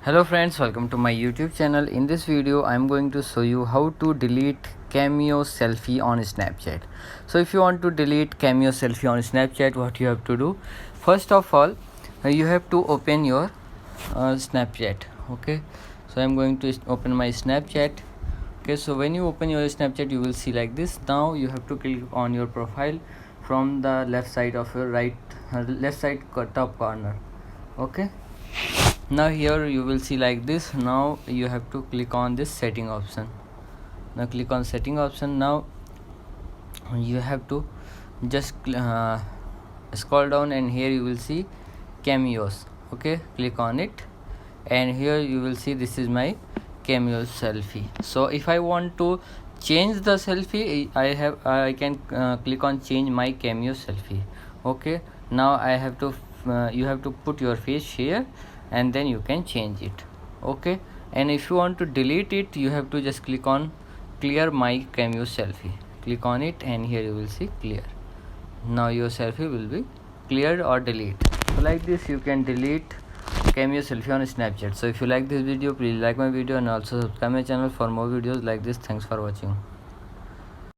Hello friends, welcome to my YouTube channel. In this video I am going to show you how to delete Cameo Selfie on Snapchat. So if you want to delete Cameo Selfie on Snapchat, what you have to do, first of all you have to open your Snapchat. Okay, so I am going to open my Snapchat. Okay, so when you open your Snapchat you will see like this. Now you have to click on your profile from the left side of your left side top corner. Okay, now here you will see like this. Now you have to click on this setting option. Now click on setting option. Now you have to just scroll down, and here you will see cameos. Okay, click on it, and here you will see this is my Cameo Selfie. So if I want to change the selfie, I can click on change my Cameo Selfie. Okay, now I have to you have to put your face here, and then you can change it. Okay, and if you want to delete it, you have to just click on clear my Cameo Selfie. Click on it, and here you will see clear. Now your selfie will be cleared or delete. So like this you can delete Cameo Selfie on Snapchat. So if you like this video, please like my video and also subscribe my channel for more videos like this. Thanks for watching.